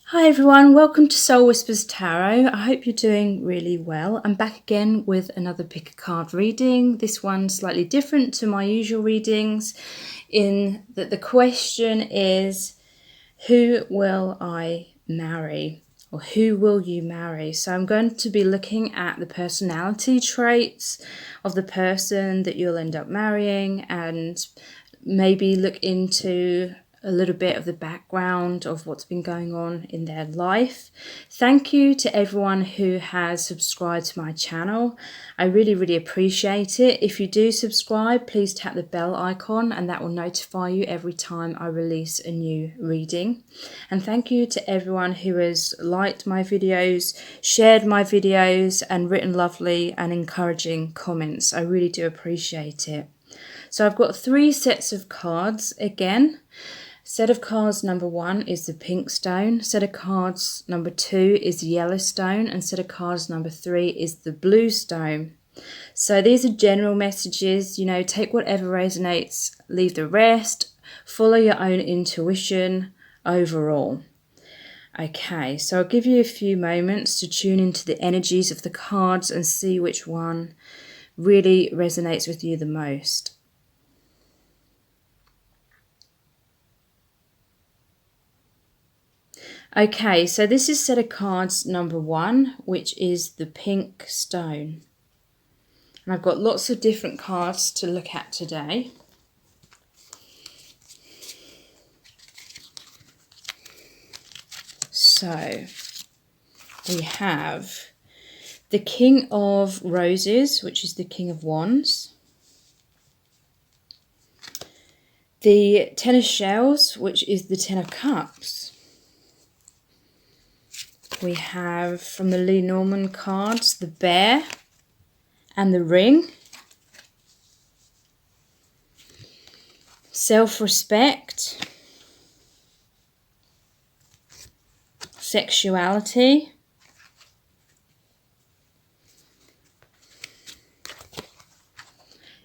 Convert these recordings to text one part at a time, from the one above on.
Hi everyone, welcome to Soul Whispers Tarot. I hope you're doing really well. I'm back again with another pick a card reading. This one's slightly different to my usual readings in that the question is, who will I marry? Or who will you marry? So I'm going to be looking at the personality traits of the person that you'll end up marrying and maybe look into a little bit of the background of what's been going on in their life. Thank you to everyone who has subscribed to my channel. I really appreciate it. If you do subscribe, please tap the bell icon and that will notify you every time I release a new reading. And thank you to everyone who has liked my videos, shared my videos and written lovely and encouraging comments. I really do appreciate it. So I've got 3 sets of cards again. Set of cards number 1 is the pink stone. Set of cards number 2 is the yellow stone. And set of cards number 3 is the blue stone. So these are general messages, you know, take whatever resonates, leave the rest, follow your own intuition overall. Okay, so I'll give you a few moments to tune into the energies of the cards and see which one really resonates with you the most. Okay, so this is set of cards number 1, which is the pink stone. And I've got lots of different cards to look at today. So we have the King of Roses, which is the King of Wands. The Ten of Shells, which is the Ten of Cups. We have from the Lenormand cards the Bear and the Ring. Self-respect. Sexuality.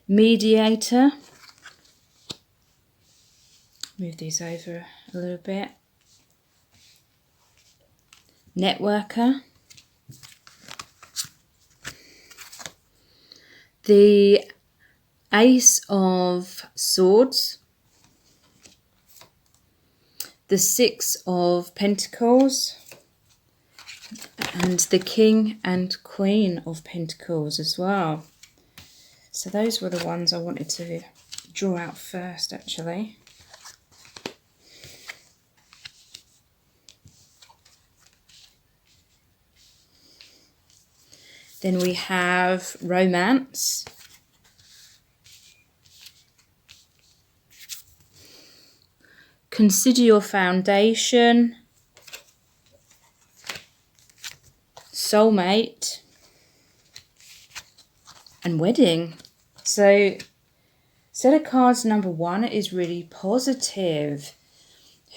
Mediator. Move these over a little bit. Networker. The Ace of Swords. The Six of Pentacles. And the King and Queen of Pentacles as well. So those were the ones I wanted to draw out first, actually. Then we have romance. Consider your foundation. Soulmate. And wedding. So set of cards number 1 is really positive.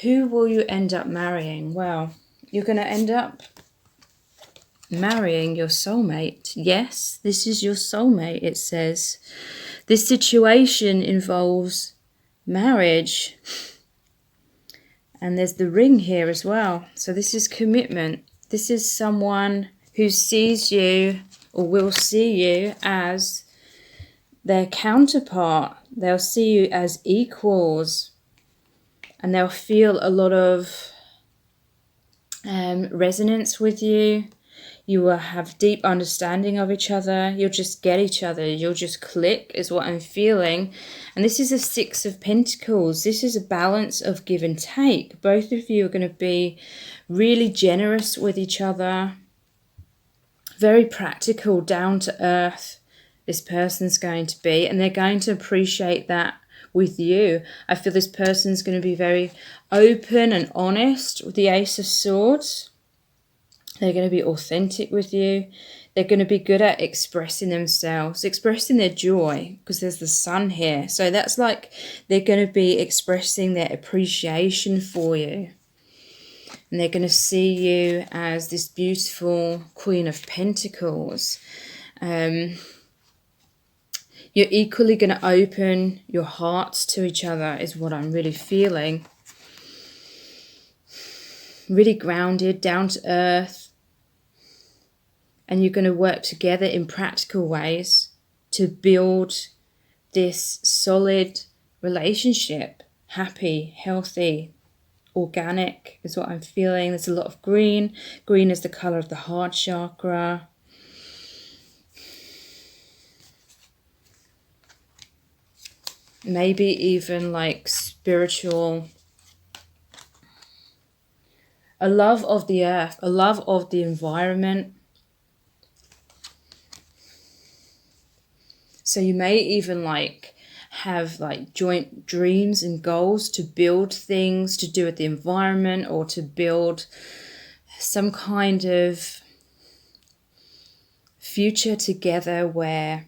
Who will you end up marrying? Well, you're going to end up marrying your soulmate. Yes, this is your soulmate, it says. This situation involves marriage. And there's the ring here as well. So this is commitment. This is someone who sees you or will see you as their counterpart. They'll see you as equals. And they'll feel a lot of resonance with you. You will have deep understanding of each other. You'll just get each other. You'll just click is what I'm feeling. And this is a Six of Pentacles. This is a balance of give and take. Both of you are going to be really generous with each other. Very practical, down to earth. This person's going to be. And they're going to appreciate that with you. I feel this person's going to be very open and honest with the Ace of Swords. They're going to be authentic with you. They're going to be good at expressing themselves, expressing their joy, because there's the sun here. So that's like they're going to be expressing their appreciation for you. And they're going to see you as this beautiful Queen of Pentacles. You're equally going to open your hearts to each other is what I'm really feeling. really grounded, down to earth, and you're going to work together in practical ways to build this solid relationship. Happy, healthy, organic is what I'm feeling. There's a lot of green. Green is the color of the heart chakra. Maybe even like spiritual, a love of the earth, a love of the environment. So you may even like have like joint dreams and goals to build things to do with the environment, or to build some kind of future together where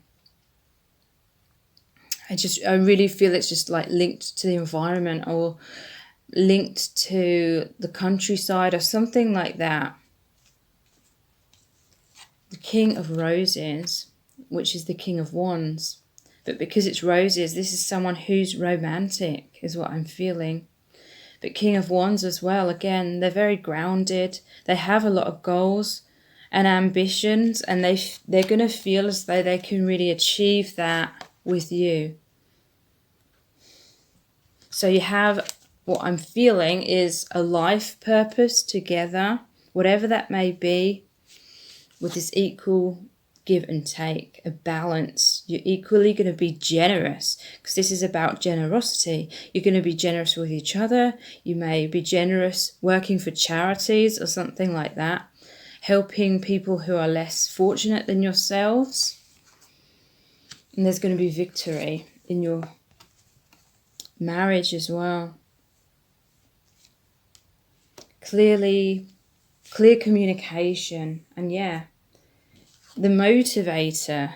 I really feel it's just like linked to the environment, or linked to the countryside, or something like that. The King of Roses, which is the King of Wands. But because it's roses, this is someone who's romantic, is what I'm feeling. But King of Wands as well, again, they're very grounded. They have a lot of goals and ambitions, and they're going to feel as though they can really achieve that with you. So you have, what I'm feeling is a life purpose together, whatever that may be, with this equal give and take, a balance. You're equally going to be generous, because this is about generosity. You're going to be generous with each other. You may be generous working for charities or something like that, helping people who are less fortunate than yourselves. And there's going to be victory in your marriage as well. Clear communication, and the motivator.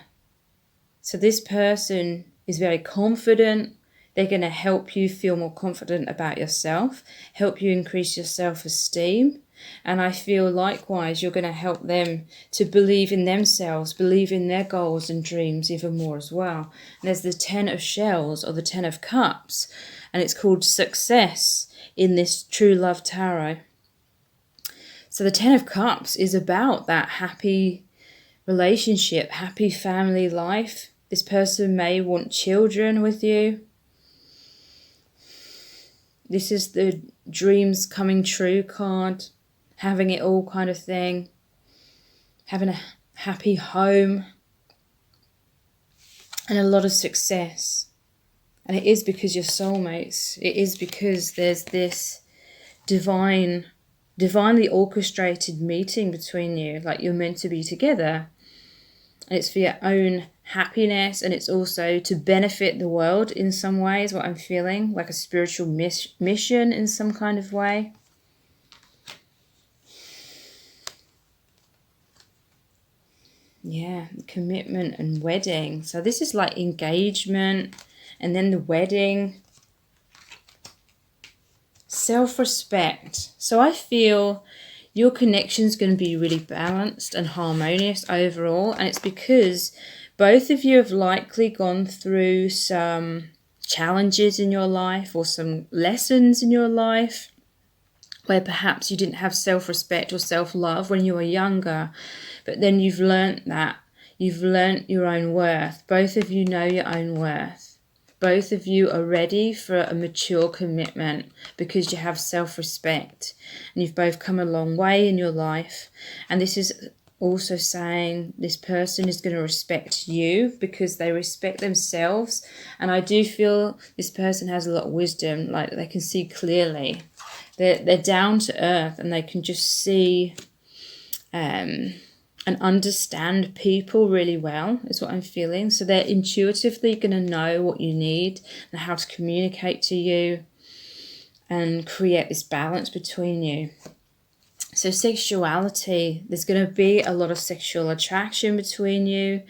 So this person is very confident. They're going to help you feel more confident about yourself, help you increase your self-esteem. And I feel likewise you're going to help them to believe in themselves, believe in their goals and dreams even more as well. And there's the 10 of Shells, or the 10 of Cups, and it's called success in this True Love Tarot. So the 10 of Cups is about that happy relationship, happy family life. This person may want children with you. This is the dreams coming true card, having it all kind of thing, having a happy home, and a lot of success. And it is because you're soulmates. It is because there's this divinely orchestrated meeting between you, like you're meant to be together. And it's for your own happiness, and it's also to benefit the world in some ways, what I'm feeling, like a spiritual mission in some kind of way. Yeah, commitment and wedding. So this is like engagement, and then the wedding. Self-respect. So I feel your connection is going to be really balanced and harmonious overall, and it's because both of you have likely gone through some challenges in your life, or some lessons in your life, where perhaps you didn't have self-respect or self-love when you were younger, but then you've learnt that. You've learnt your own worth. Both of you know your own worth. Both of you are ready for a mature commitment because you have self-respect, and you've both come a long way in your life. And this is also saying this person is going to respect you because they respect themselves. And I do feel this person has a lot of wisdom, like they can see clearly. They're down to earth, and they can just see and understand people really well, is what I'm feeling. So they're intuitively going to know what you need and how to communicate to you and create this balance between you. So sexuality, there's going to be a lot of sexual attraction between you.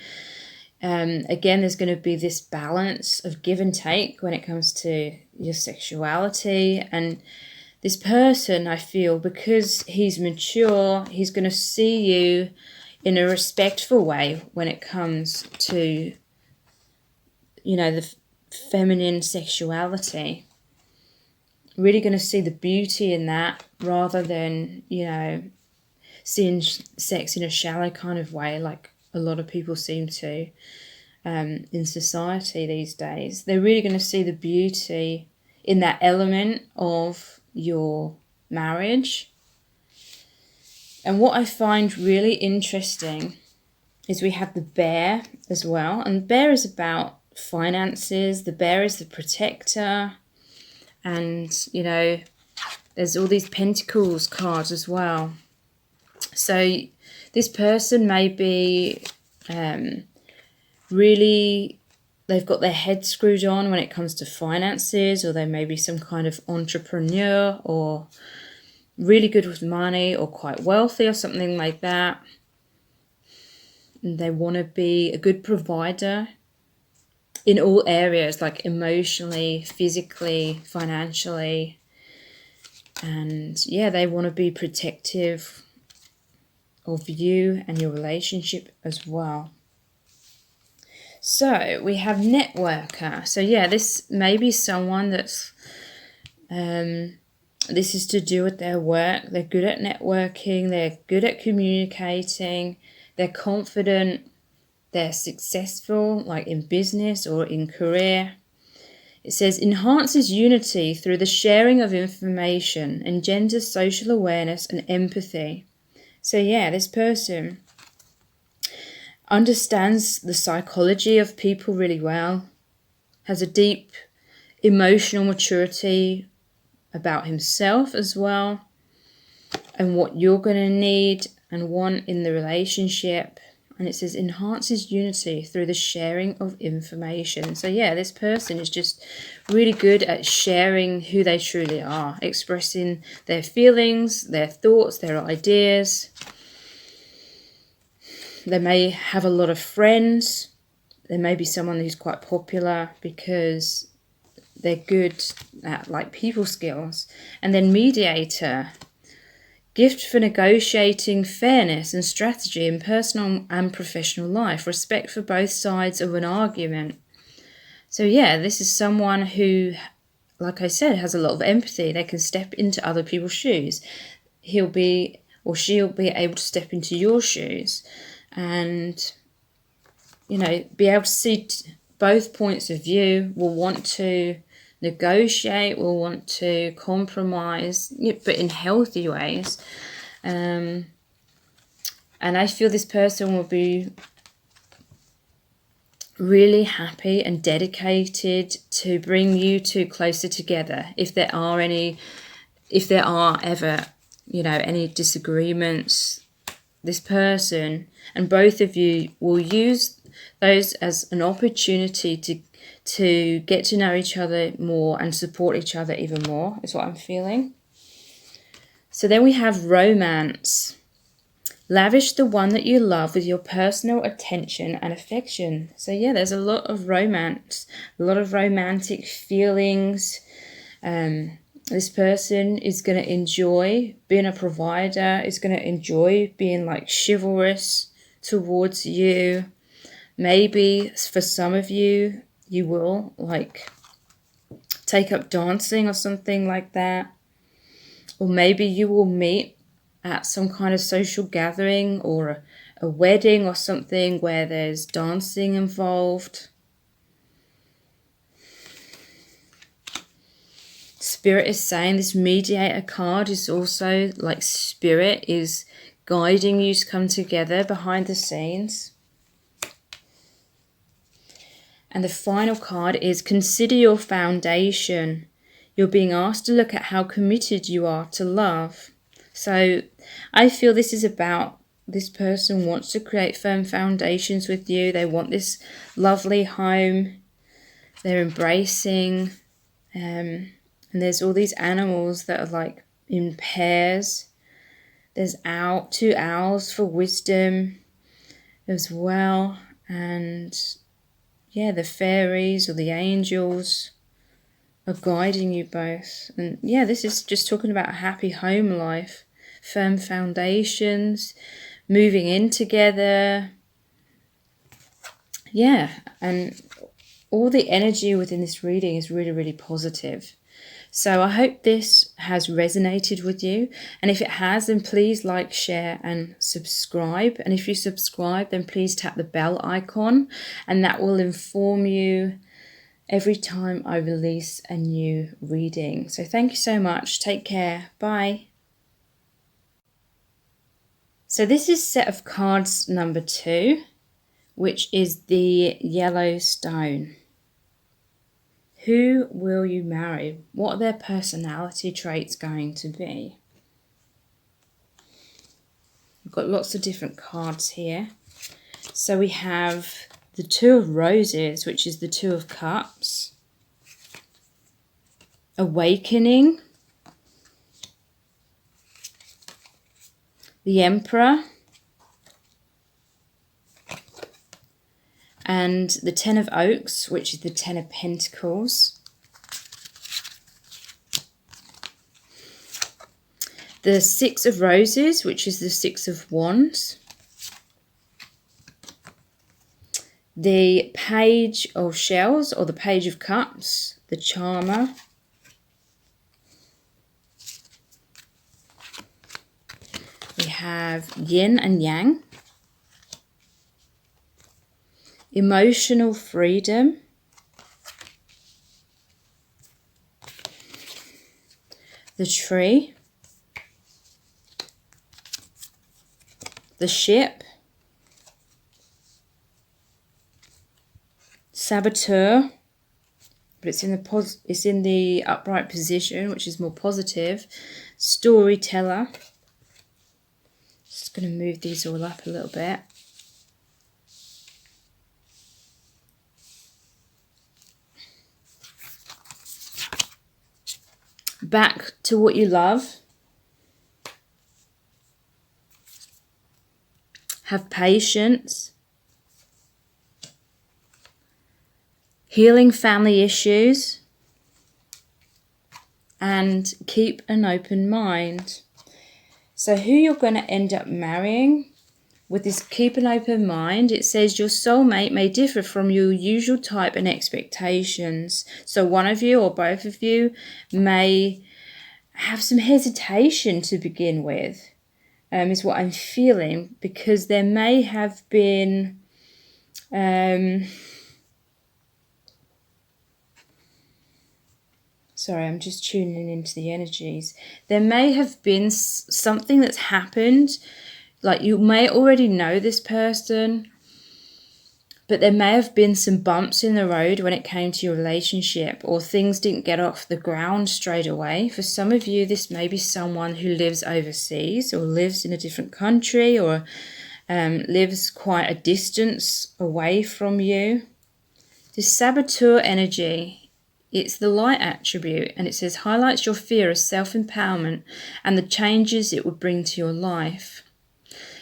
Again, there's going to be this balance of give and take when it comes to your sexuality. And this person, I feel, because he's mature, he's going to see you in a respectful way when it comes to, the feminine sexuality. really going to see the beauty in that, rather than, you know, seeing sex in a shallow kind of way like a lot of people seem to in society these days. They're really going to see the beauty in that element of your marriage. And what I find really interesting is we have the bear as well. And the bear is about finances. The bear is the protector. And, you know, there's all these pentacles cards as well. So this person may be really, they've got their head screwed on when it comes to finances, or they may be some kind of entrepreneur, or really good with money, or quite wealthy, or something like that. And they want to be a good provider in all areas, like emotionally, physically, financially. And yeah, they want to be protective of you and your relationship as well. So we have networker. So yeah, this may be someone that's this is to do with their work. They're good at networking, they're good at communicating, they're confident, they're successful, like in business or in career. It says, enhances unity through the sharing of information, engenders social awareness and empathy. So yeah, this person understands the psychology of people really well, has a deep emotional maturity about himself as well, and what you're going to need and want in the relationship. And it says enhances unity through the sharing of information. So yeah, this person is just really good at sharing who they truly are, expressing their feelings, their thoughts, their ideas. They may have a lot of friends. There may be someone who's quite popular because they're good at like people skills. And then mediator, gift for negotiating fairness and strategy in personal and professional life, respect for both sides of an argument. So yeah, this is someone who, like I said, has a lot of empathy. They can step into other people's shoes. He'll be, or she'll be able to step into your shoes and, you know, be able to see both points of view, will want to negotiate, will want to compromise, but in healthy ways. And I feel this person will be really happy and dedicated to bring you two closer together. If there are ever, you know, any disagreements, this person and both of you will use those as an opportunity to get to know each other more and support each other even more, is what I'm feeling. So then we have romance. Lavish the one that you love with your personal attention and affection. So yeah, there's a lot of romance, a lot of romantic feelings. This person is going to enjoy being a provider, is going to enjoy being like chivalrous towards you. Maybe for some of you, you will like take up dancing or something like that. Or maybe you will meet at some kind of social gathering or a wedding or something where there's dancing involved. Spirit is saying this mediator card is also like Spirit is guiding you to come together behind the scenes. And the final card is consider your foundation. You're being asked to look at how committed you are to love. So I feel this is about this person wants to create firm foundations with you. They want this lovely home. They're embracing. And there's all these animals that are like in pairs. There's two owls for wisdom as well. And yeah, the fairies or the angels are guiding you both. And yeah, this is just talking about a happy home life, firm foundations, moving in together. Yeah, and all the energy within this reading is really, really positive. So I hope this has resonated with you. And if it has, then please like, share and subscribe. And if you subscribe, then please tap the bell icon, and that will inform you every time I release a new reading. So thank you so much. Take care. Bye. So this is set of cards number 2, which is the yellow stone. Who will you marry? What are their personality traits going to be? We've got lots of different cards here. So we have the 2 of Roses, which is the 2 of Cups. Awakening. The Emperor. And the 10 of Oaks, which is the 10 of Pentacles. The 6 of Roses, which is the 6 of Wands. The Page of Shells, or the Page of Cups, the Charmer. We have Yin and Yang. Emotional freedom. The Tree. The Ship. Saboteur, but it's in the upright position, which is more positive. Storyteller. Just going to move these all up a little bit. Back to what you love. Have patience. Healing family issues. And keep an open mind. So who you're going to end up marrying, with this keep an open mind, it says your soulmate may differ from your usual type and expectations. So one of you or both of you may have some hesitation to begin with, is what I'm feeling, because there may have been sorry, I'm just tuning into the energies. There may have been something that's happened, like you may already know this person, but there may have been some bumps in the road when it came to your relationship, or things didn't get off the ground straight away. For some of you, this may be someone who lives overseas or lives in a different country, or lives quite a distance away from you. This saboteur energy, it's the light attribute, and it says highlights your fear of self-empowerment and the changes it would bring to your life.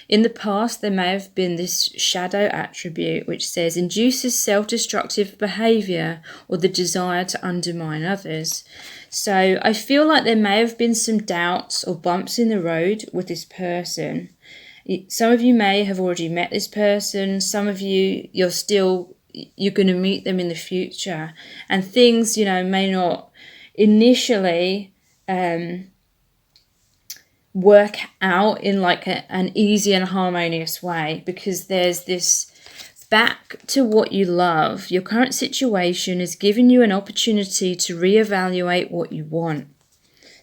In the past, there may have been this shadow attribute, which says induces self-destructive behaviour or the desire to undermine others. So I feel like there may have been some doubts or bumps in the road with this person. Some of you may have already met this person. Some of you, you're going to meet them in the future. And things, may not initially work out in like an easy and harmonious way, because there's this back to what you love. Your current situation is giving you an opportunity to reevaluate what you want.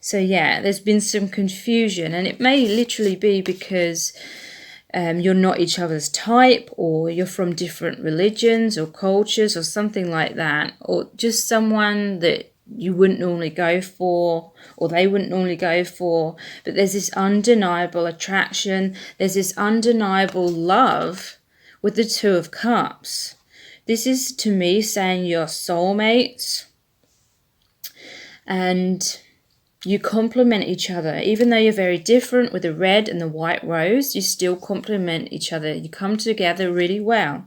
So yeah, there's been some confusion, and it may literally be because you're not each other's type, or you're from different religions or cultures or something like that, or just someone that you wouldn't normally go for, or they wouldn't normally go for. But there's this undeniable attraction, there's this undeniable love with the Two of Cups. This is, to me, saying you're soulmates, and you complement each other. Even though you're very different with the red and the white rose, you still complement each other. You come together really well.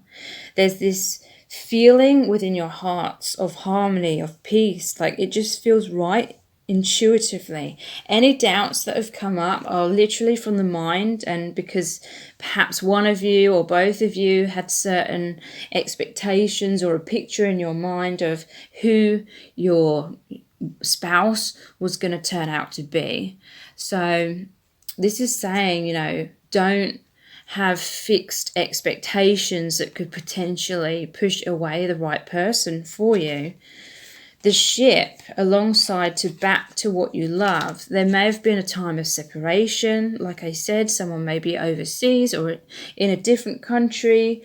There's this feeling within your hearts of harmony, of peace. Like it just feels right intuitively. Any doubts that have come up are literally from the mind, and because perhaps one of you or both of you had certain expectations or a picture in your mind of who your spouse was going to turn out to be. So this is saying, don't have fixed expectations that could potentially push away the right person for you. The ship, alongside to back to what you love, there may have been a time of separation. Like I said, someone may be overseas or in a different country.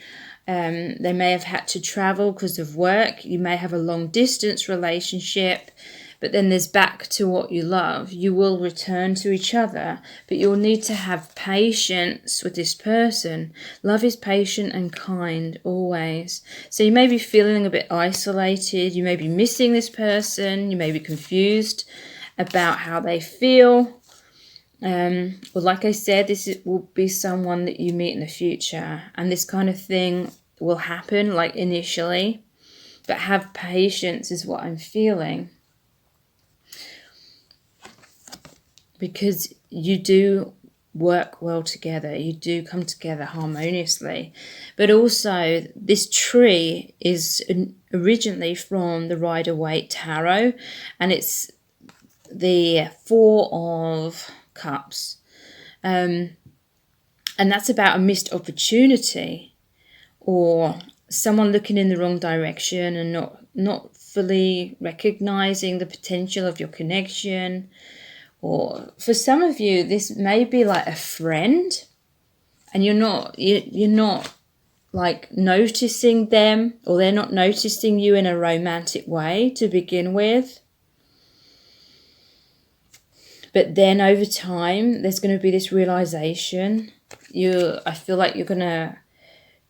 They may have had to travel because of work. You may have a long distance relationship. But then there's back to what you love. You will return to each other, but you'll need to have patience with this person. Love is patient and kind always. So you may be feeling a bit isolated. You may be missing this person. You may be confused about how they feel. Well, like I said, will be someone that you meet in the future. And this kind of thing will happen like initially. But have patience is what I'm feeling. Because you do work well together, you do come together harmoniously. But also, this tree is originally from the Rider-Waite Tarot, and it's the Four of Cups. And that's about a missed opportunity, or someone looking in the wrong direction and not fully recognizing the potential of your connection. Or for some of you, this may be like a friend, and you're not like noticing them, or they're not noticing you in a romantic way to begin with. But then over time, there's going to be this realization. I feel like you're going to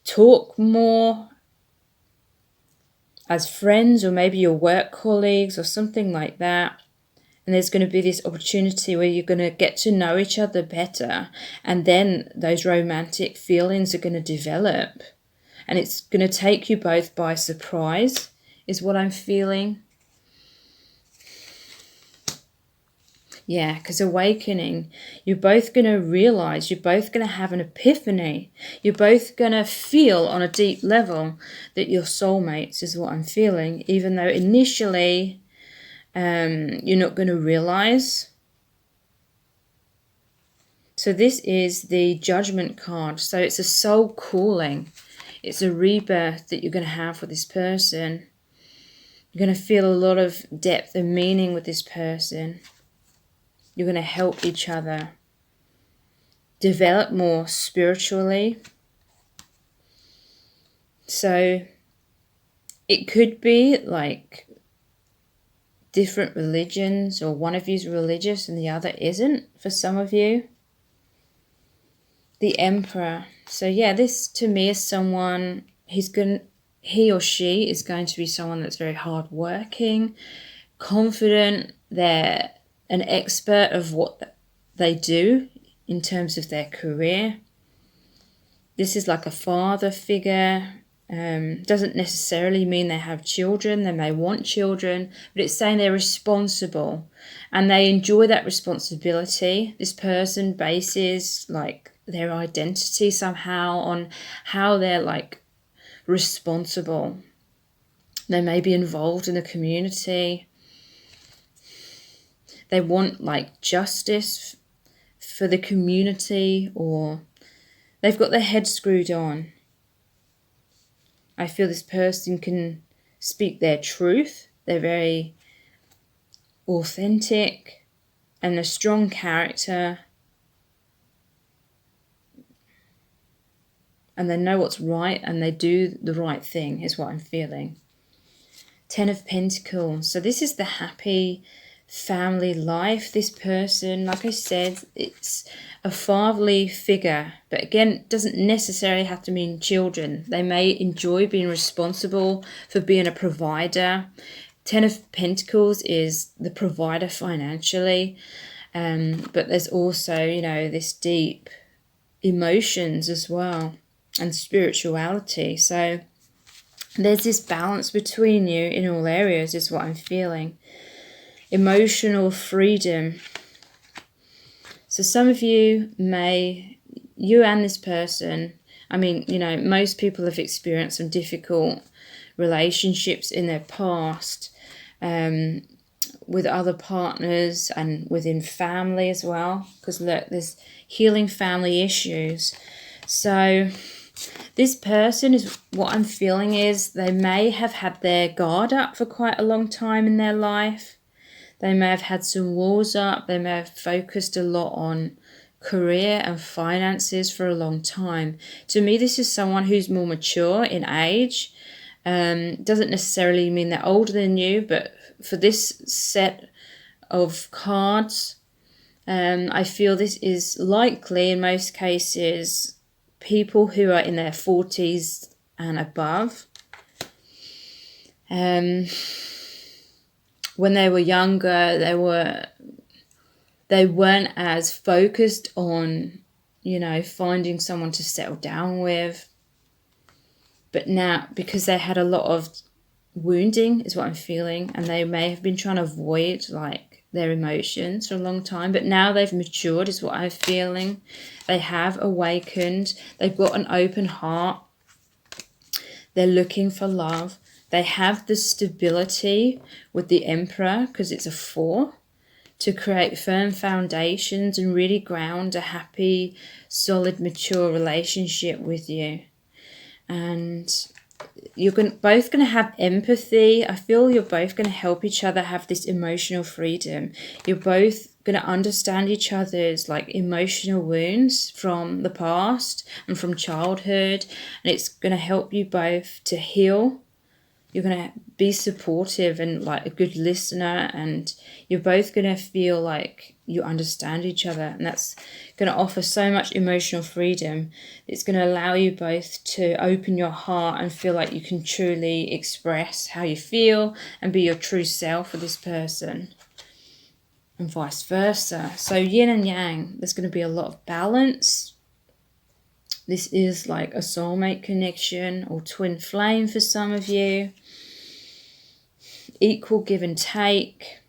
talk more as friends, or maybe your work colleagues or something like that. And there's going to be this opportunity where you're going to get to know each other better. And then those romantic feelings are going to develop. And it's going to take you both by surprise, is what I'm feeling. Yeah, because awakening, you're both going to realize, you're both going to have an epiphany. You're both going to feel on a deep level that you're soulmates, is what I'm feeling. Even though initially you're not going to realize. So this is the Judgment card. So it's a soul calling. It's a rebirth that you're going to have with this person. You're going to feel a lot of depth and meaning with this person. You're going to help each other develop more spiritually. So it could be like different religions, or one of you's religious and the other isn't for some of you. The Emperor. So yeah, this to me is someone, he or she is going to be someone that's very hardworking, confident. They're an expert of what they do in terms of their career. This is like a father figure. Doesn't necessarily mean they have children. They may want children, but it's saying they're responsible and they enjoy that responsibility. This person bases like their identity somehow on how they're like responsible. They may be involved in the community. They want like justice for the community, or they've got their head screwed on. I feel this person can speak their truth. They're very authentic and a strong character. And they know what's right and they do the right thing, is what I'm feeling. 10 of Pentacles. So this is the happy family life. This person, like I said, it's a fatherly figure, but again, it doesn't necessarily have to mean children. They may enjoy being responsible for being a provider. 10 of Pentacles is the provider financially, but there's also, this deep emotions as well and spirituality. So there's this balance between you in all areas, is what I'm feeling. Emotional freedom. So some of you and this person, most people have experienced some difficult relationships in their past, with other partners and within family as well, because look, there's healing family issues. So this person is, what I'm feeling is they may have had their guard up for quite a long time in their life. They may have had some walls up. They may have focused a lot on career and finances for a long time. To me, this is someone who's more mature in age. Doesn't necessarily mean they're older than you, but for this set of cards, I feel this is likely in most cases people who are in their 40s and above. When they were younger, they weren't as focused on, finding someone to settle down with. But now, because they had a lot of wounding, is what I'm feeling, and they may have been trying to avoid their emotions for a long time, but now they've matured, is what I'm feeling. They have awakened. They've got an open heart. They're looking for love. They have the stability with the Emperor, because it's a 4, to create firm foundations and really ground a happy, solid, mature relationship with you. And you're both going to have empathy. I feel you're both going to help each other have this emotional freedom. You're both going to understand each other's emotional wounds from the past and from childhood. And it's going to help you both to heal. You're going to be supportive and a good listener, and you're both going to feel like you understand each other, and that's going to offer so much emotional freedom. It's going to allow you both to open your heart and feel like you can truly express how you feel and be your true self with this person, and vice versa. So yin and yang, there's going to be a lot of balance. This is like a soulmate connection or twin flame for some of you. Equal give and take.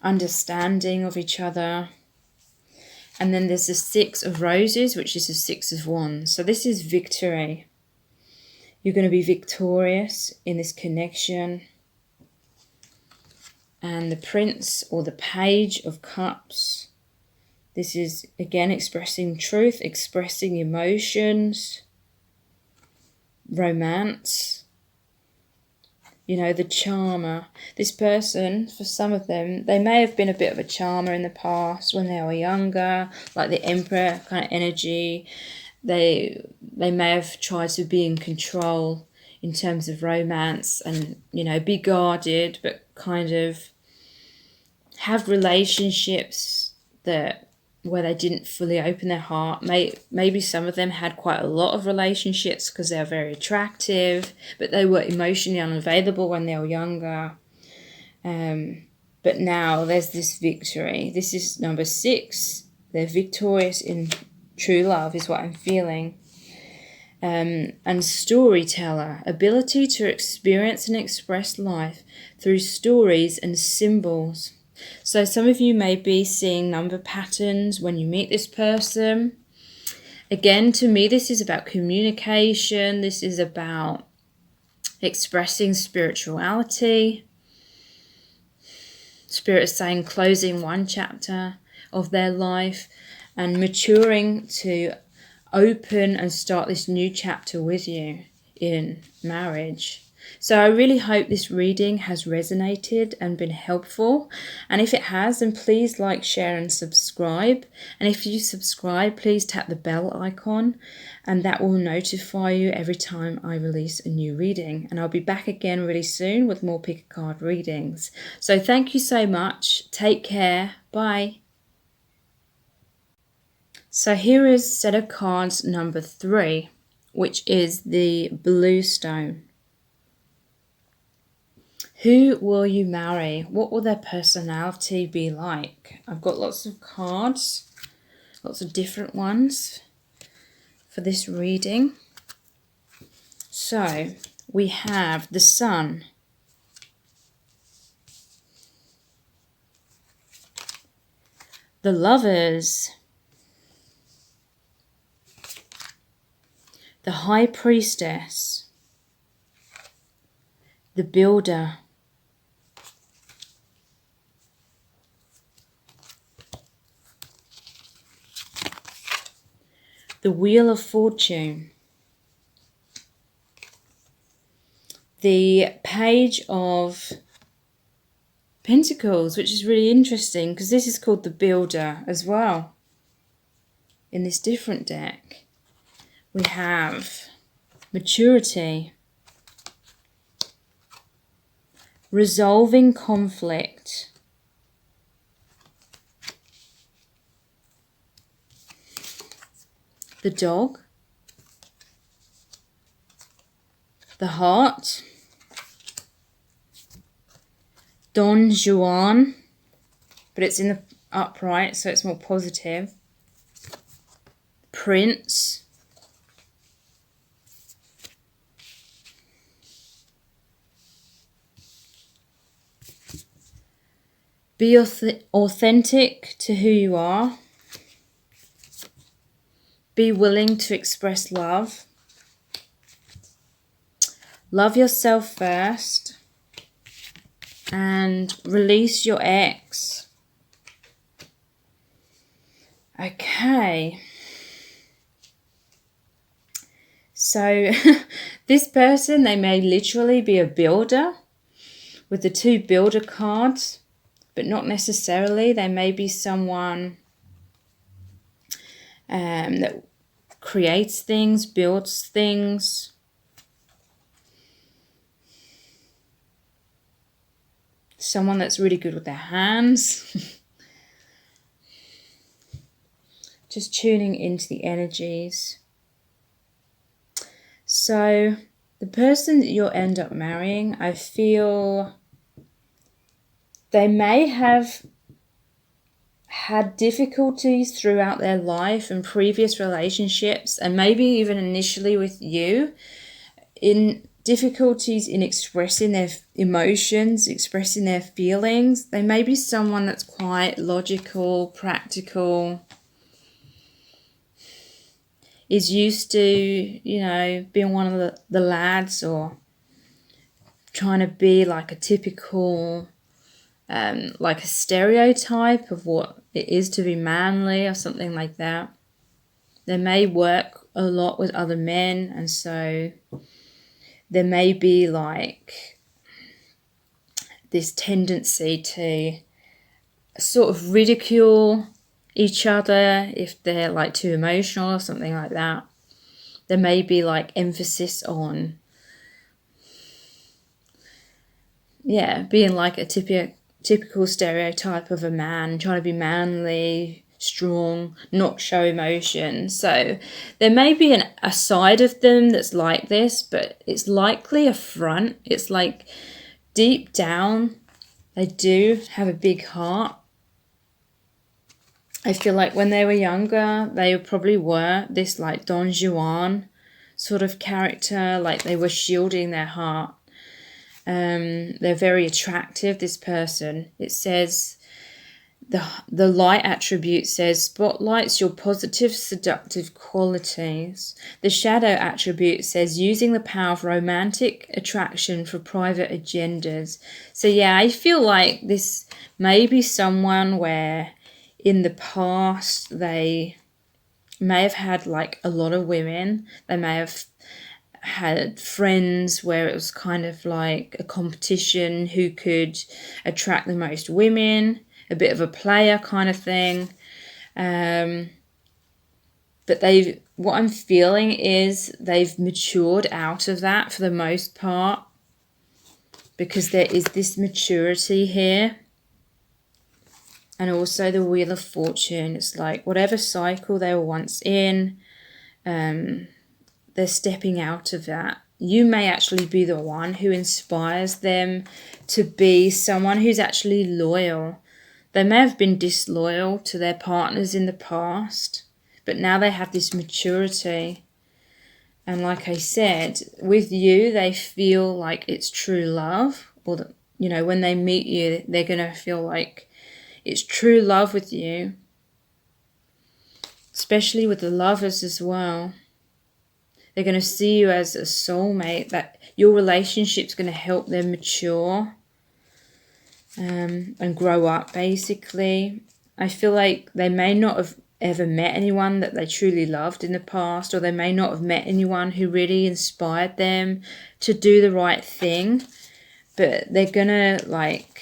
Understanding of each other. And then there's the 6 of roses, which is the 6 of wands. So this is victory. You're going to be victorious in this connection. And the prince or the page of cups. This is, again, expressing truth, expressing emotions, romance. The charmer. This person, for some of them, they may have been a bit of a charmer in the past when they were younger, like the Emperor kind of energy. They may have tried to be in control in terms of romance and, be guarded, but kind of have relationships where they didn't fully open their heart. Maybe some of them had quite a lot of relationships because they were very attractive, but they were emotionally unavailable when they were younger. But now there's this victory. This is number 6. They're victorious in true love is what I'm feeling. And storyteller, ability to experience and express life through stories and symbols. So some of you may be seeing number patterns when you meet this person. Again, to me, this is about communication. This is about expressing spirituality. Spirit is saying closing one chapter of their life and maturing to open and start this new chapter with you in marriage. So I really hope this reading has resonated and been helpful. And if it has, then please like, share and subscribe. And if you subscribe, please tap the bell icon and that will notify you every time I release a new reading. And I'll be back again really soon with more pick a card readings. So thank you so much. Take care. Bye. So here is set of cards number 3, which is the blue stone. Who will you marry? What will their personality be like? I've got lots of cards, lots of different ones for this reading. So we have the Sun, the Lovers, the High Priestess, the Builder, The Wheel of Fortune. The Page of Pentacles, which is really interesting because this is called the Builder as well. In this different deck, we have maturity, resolving conflict, the dog, the heart, Don Juan, but it's in the upright, so it's more positive. Prince, be authentic to who you are. Be willing to express love. Love yourself first. And release your ex. Okay. So this person, they may literally be a builder with the 2 builder cards, but not necessarily. They may be someone that creates things, builds things. Someone that's really good with their hands. Just tuning into the energies. So the person that you'll end up marrying, I feel they may have had difficulties throughout their life and previous relationships, and maybe even initially with you, in difficulties in expressing their emotions, expressing their feelings. They may be someone that's quite logical, practical, is used to, you know, being one of the lads, or trying to be like a typical, like a stereotype of what it is to be manly or something like that. They may work a lot with other men, and so there may be like this tendency to sort of ridicule each other if they're like too emotional or something like that. There may be like emphasis on, being like a typical stereotype of a man, trying to be manly, strong, not show emotion. So there may be a side of them that's like this, but it's likely a front. It's like deep down, they do have a big heart. I feel like when they were younger, they probably were this like Don Juan sort of character, like they were shielding their heart. They're very attractive, this person. It says, the light attribute says, spotlights your positive, seductive qualities. The shadow attribute says, using the power of romantic attraction for private agendas. So yeah, I feel like this may be someone where in the past they may have had like a lot of women. They may have had friends where it was kind of like a competition who could attract the most women, a bit of a player kind of thing. But what I'm feeling is they've matured out of that for the most part, because there is this maturity here. And also the Wheel of Fortune. It's like whatever cycle they were once in, they're stepping out of that. You may actually be the one who inspires them to be someone who's actually loyal. They may have been disloyal to their partners in the past, but now they have this maturity. And like I said, with you, they feel like it's true love, or that, you know, when they meet you, they're going to feel like it's true love with you, especially with the lovers as well. They're going to see you as a soulmate, that your relationship's going to help them mature and grow up, basically. I feel like they may not have ever met anyone that they truly loved in the past, or they may not have met anyone who really inspired them to do the right thing, but they're gonna like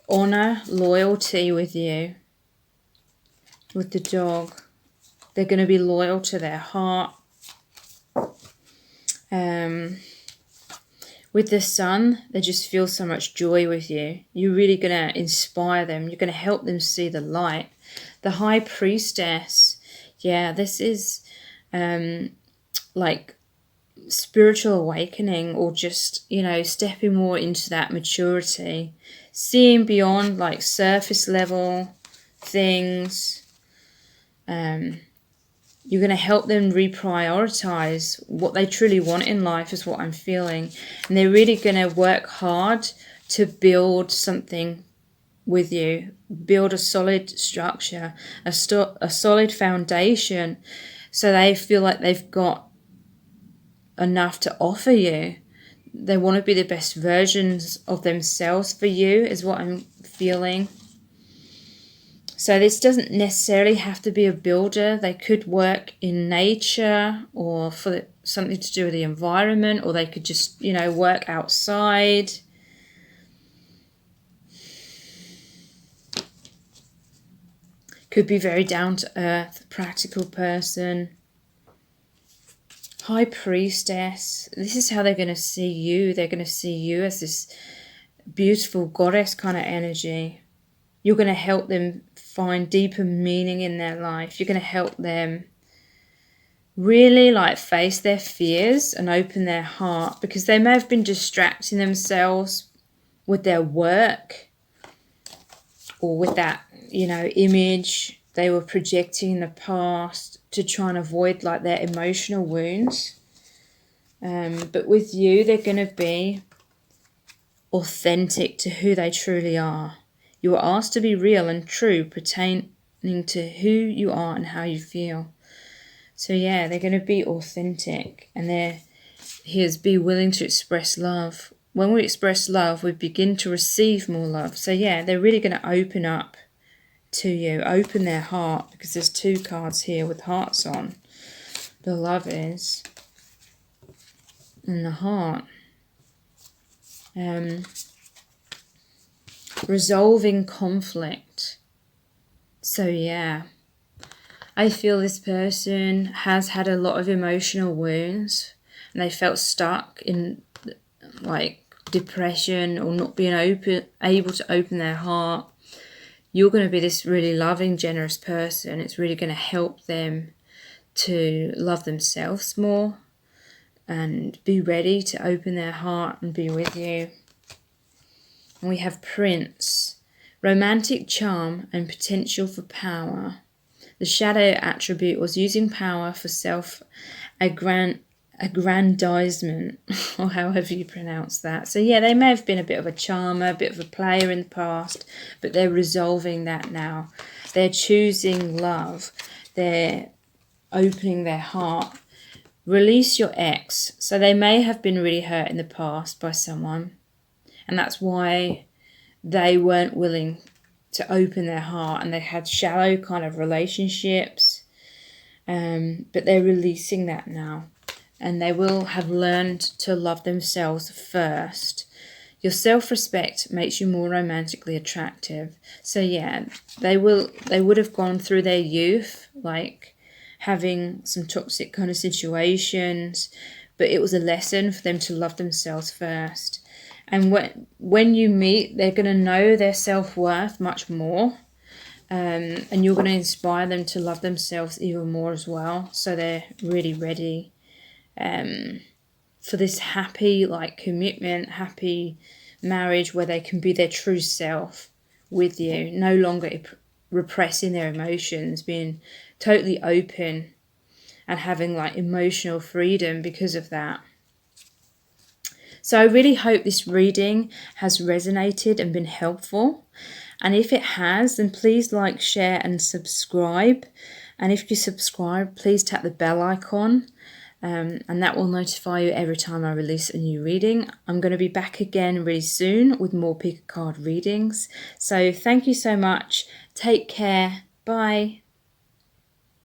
honor loyalty with you. With the dog, they're going to be loyal to their heart. With the sun, they just feel so much joy with you. You're really going to inspire them. You're going to help them see the light. The High Priestess, yeah, this is like spiritual awakening, or just, you know, stepping more into that maturity, seeing beyond like surface level things. You're going to help them reprioritize what they truly want in life, is what I'm feeling. And they're really going to work hard to build something with you, build a solid structure, a solid foundation, so they feel like they've got enough to offer you. They want to be the best versions of themselves for you, is what I'm feeling. So this doesn't necessarily have to be a builder. They could work in nature, or for something to do with the environment, or they could just, you know, work outside. Could be very down to earth, practical person. High Priestess. This is how they're going to see you. They're going to see you as this beautiful goddess kind of energy. You're going to help them find deeper meaning in their life. You're going to help them really like face their fears and open their heart, because they may have been distracting themselves with their work, or with that, you know, image they were projecting in the past to try and avoid like their emotional wounds. But with you, they're going to be authentic to who they truly are. You are asked to be real and true, pertaining to who you are and how you feel. So yeah, they're going to be authentic, and they're here to be willing to express love. When we express love, we begin to receive more love. So yeah, they're really going to open up to you, open their heart, because there's 2 cards here with hearts on. The Lovers and the heart. Resolving conflict. So yeah, I feel this person has had a lot of emotional wounds, and they felt stuck in like depression, or not being able to open their heart. You're going to be this really loving, generous person. It's really going to help them to love themselves more and be ready to open their heart and be with you. And we have Prince, romantic charm and potential for power. The shadow attribute was using power for self-aggrandizement, or however you pronounce that. So yeah, they may have been a bit of a charmer, a bit of a player in the past, but they're resolving that now. They're choosing love. They're opening their heart. Release your ex. So they may have been really hurt in the past by someone, and that's why they weren't willing to open their heart, and they had shallow kind of relationships. But they're releasing that now, and they will have learned to love themselves first. Your self-respect makes you more romantically attractive. So yeah, they would have gone through their youth, like having some toxic kind of situations, but it was a lesson for them to love themselves first. And when you meet, they're going to know their self-worth much more. And you're going to inspire them to love themselves even more as well. So they're really ready for this happy like commitment, happy marriage, where they can be their true self with you, no longer repressing their emotions, being totally open and having like emotional freedom because of that. So I really hope this reading has resonated and been helpful. And if it has, then please like, share and subscribe. And if you subscribe, please tap the bell icon, and that will notify you every time I release a new reading. I'm going to be back again really soon with more pick a card readings. So thank you so much. Take care. Bye.